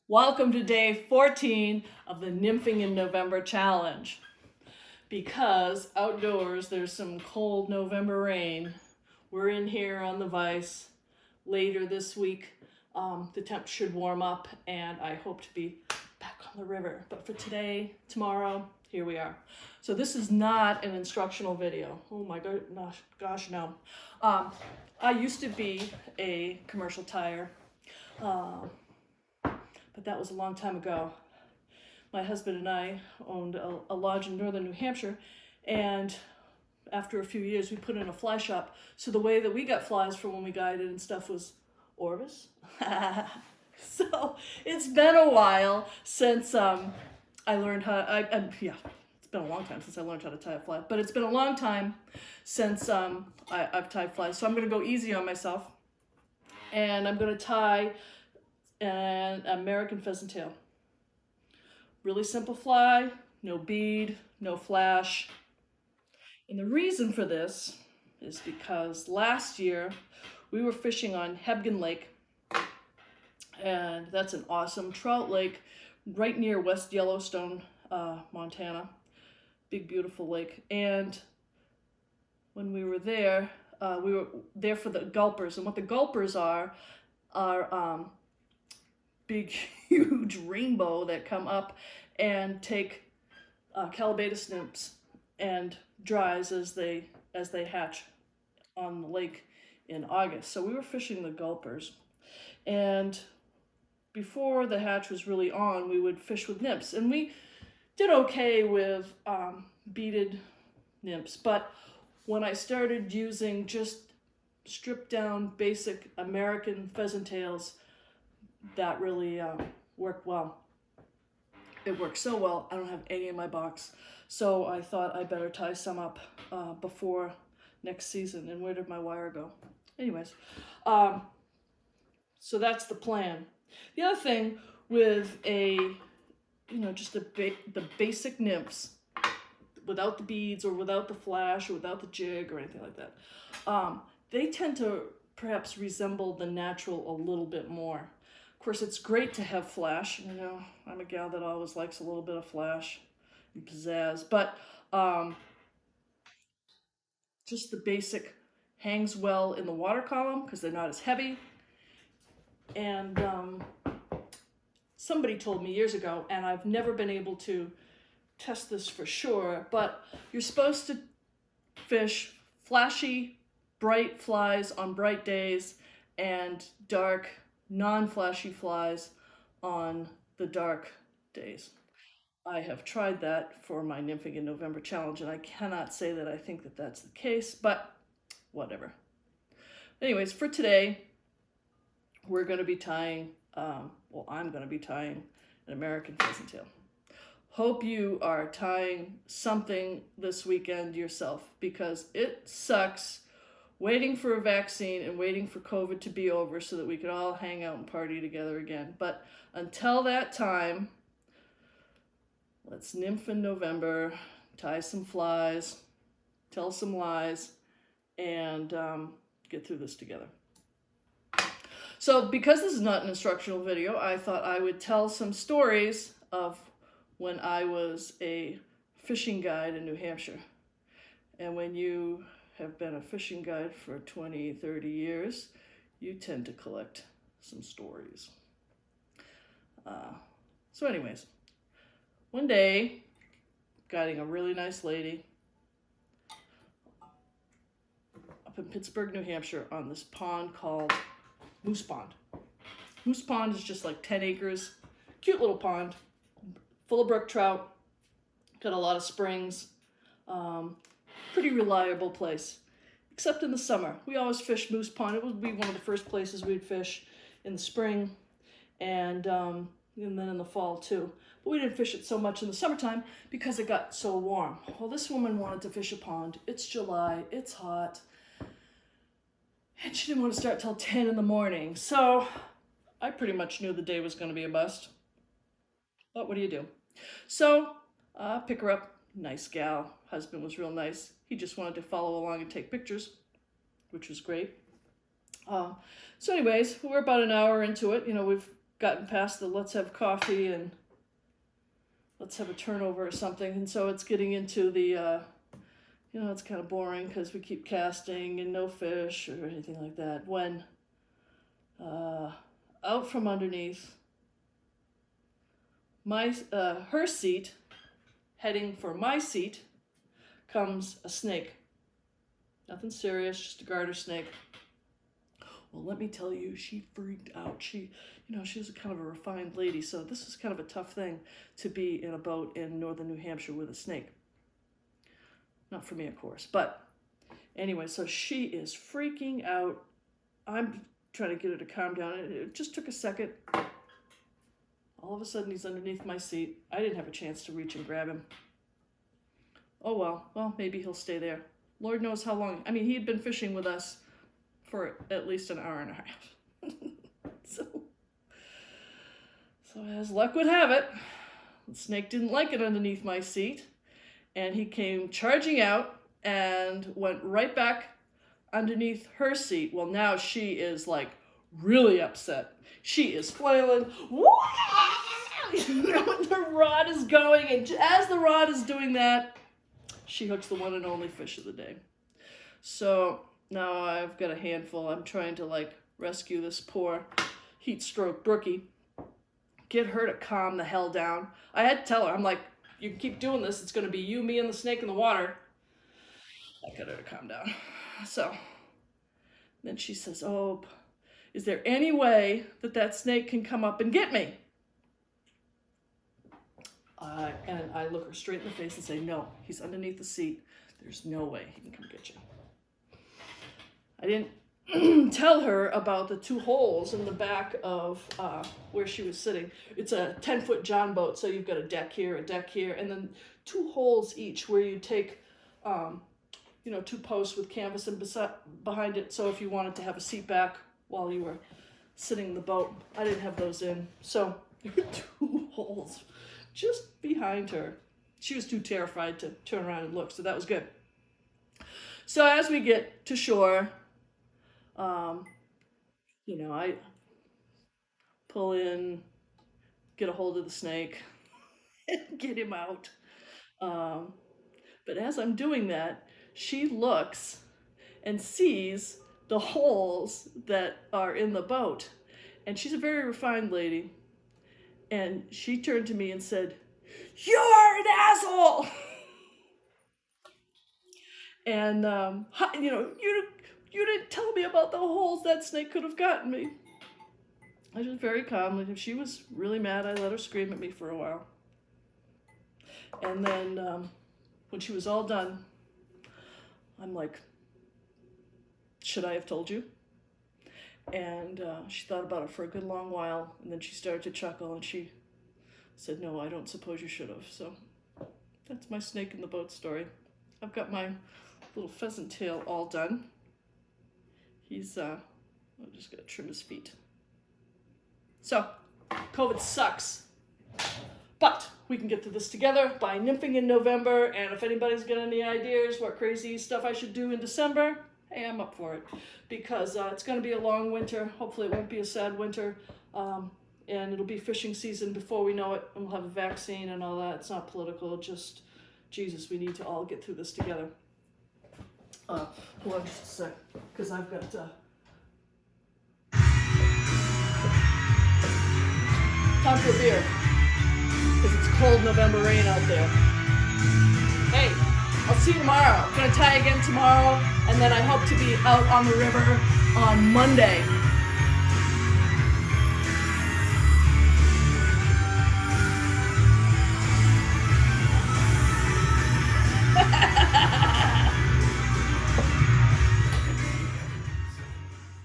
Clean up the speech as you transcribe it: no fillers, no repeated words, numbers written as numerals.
Welcome to day 14 of the Nymphing in November challenge. Because outdoors there's some cold November rain, we're in here on the vise. Later this week, the temp should warm up and I hope to be back on the river. But for today, tomorrow, here we are. So this is not an instructional video. Oh my gosh, no. I used to be a commercial tire. But that was a long time ago. My husband and I owned a lodge in northern New Hampshire, and after a few years we put in a fly shop. So the way that we got flies for when we guided and stuff was Orvis. So it's been a while since I learned how, it's been a long time since I learned how to tie a fly, but it's been a long time since I've tied flies. So I'm gonna go easy on myself, and I'm gonna tie an American pheasant tail. Really simple fly, no bead, no flash. And the reason for this is because last year we were fishing on Hebgen Lake, and that's an awesome trout lake right near West Yellowstone, Montana. Big, beautiful lake. And when we were there for the gulpers. And what the gulpers are big, huge rainbow that come up and take calabatus nymphs and dries as they hatch on the lake in August. So we were fishing the gulpers, and before the hatch was really on, we would fish with nymphs, and we did okay with beaded nymphs. But when I started using just stripped down basic American pheasant tails, that really worked well. It worked so well, I don't have any in my box. So I thought I better tie some up before next season. And where did my wire go? Anyways, so that's the plan. The other thing with just the basic nymphs, without the beads or without the flash or without the jig or anything like that, they tend to perhaps resemble the natural a little bit more. Of course, it's great to have flash. You know, I'm a gal that always likes a little bit of flash and pizzazz, but just the basic hangs well in the water column because they're not as heavy. And somebody told me years ago, and I've never been able to test this for sure, but you're supposed to fish flashy, bright flies on bright days and dark, non-flashy flies on the dark days. I have tried that for my Nymphing in November challenge, and I cannot say that I think that that's the case, but whatever. Anyways, for today, we're going to be tying, I'm going to be tying an American pheasant tail. Hope you are tying something this weekend yourself, because it sucks waiting for a vaccine and waiting for COVID to be over so that we could all hang out and party together again. But until that time, let's nymph in November, tie some flies, tell some lies, and get through this together. So because this is not an instructional video, I thought I would tell some stories of when I was a fishing guide in New Hampshire. And when you have been a fishing guide for 20, 30 years, you tend to collect some stories. So anyways, one day, guiding a really nice lady up in Pittsburgh, New Hampshire, on this pond called Moose Pond. Moose Pond is just like 10 acres, cute little pond, full of brook trout, got a lot of springs, pretty reliable place, except in the summer. We always fish Moose Pond. It would be one of the first places we'd fish in the spring, and then in the fall too. But we didn't fish it so much in the summertime because it got so warm. Well, this woman wanted to fish a pond. It's July, it's hot, and she didn't want to start till 10 in the morning. So I pretty much knew the day was going to be a bust. But what do you do? So pick her up. Nice gal. Husband was real nice. He just wanted to follow along and take pictures, which was great. So anyways, we're about an hour into it. You know, we've gotten past the let's have coffee and let's have a turnover or something. And so it's getting into the, it's kind of boring because we keep casting and no fish or anything like that. When out from underneath her seat, heading for my seat, comes a snake. Nothing serious, just a garter snake. Well, let me tell you, she freaked out. She was kind of a refined lady, so this is kind of a tough thing to be in a boat in northern New Hampshire with a snake. Not for me, of course, but anyway, so she is freaking out. I'm trying to get her to calm down. It just took a second. All of a sudden, he's underneath my seat. I didn't have a chance to reach and grab him. Oh, well, maybe he'll stay there. Lord knows how long. I mean, he had been fishing with us for at least an hour and a half. So as luck would have it, the snake didn't like it underneath my seat, and he came charging out and went right back underneath her seat. Well, now she is like really upset. She is flailing. The rod is going, and as the rod is doing that, she hooks the one and only fish of the day. So now I've got a handful. I'm trying to rescue this poor heat stroke brookie. Get her to calm the hell down. I had to tell her, I'm like, you can keep doing this. It's going to be you, me, and the snake in the water. I got her to calm down. So then she says, oh, is there any way that snake can come up and get me? And I look her straight in the face and say, no, he's underneath the seat. There's no way he can come get you. I didn't tell her about the 2 holes in the back of where she was sitting. It's a 10-foot John boat, so you've got a deck here, and then 2 holes each where you take, 2 posts with canvas and behind it, so if you wanted to have a seat back while you were sitting in the boat. I didn't have those in, so there were 2 holes just behind her. She was too terrified to turn around and look, so that was good. So as we get to shore, I pull in, get a hold of the snake, and get him out. But as I'm doing that, she looks and sees the holes that are in the boat. And she's a very refined lady. And she turned to me and said, "You're an asshole!" And, you didn't tell me about the holes that snake could have gotten me. I just very calmly, if she was really mad, I let her scream at me for a while. And then when she was all done, I'm like, should I have told you? And she thought about it for a good long while, and then she started to chuckle, and she said, no, I don't suppose you should have. So that's my snake in the boat story. I've got my little pheasant tail all done. He's, I'm just gonna trim his feet. So, COVID sucks, but we can get through this together by nymphing in November, and if anybody's got any ideas what crazy stuff I should do in December, hey, I'm up for it, because it's gonna be a long winter. Hopefully it won't be a sad winter, and it'll be fishing season before we know it, and we'll have a vaccine and all that. It's not political, just, Jesus, we need to all get through this together. Hold on just a sec, because I've got time for a beer, because it's cold November rain out there. Hey, I'll see you tomorrow. I'm going to tie again tomorrow, and then I hope to be out on the river on Monday.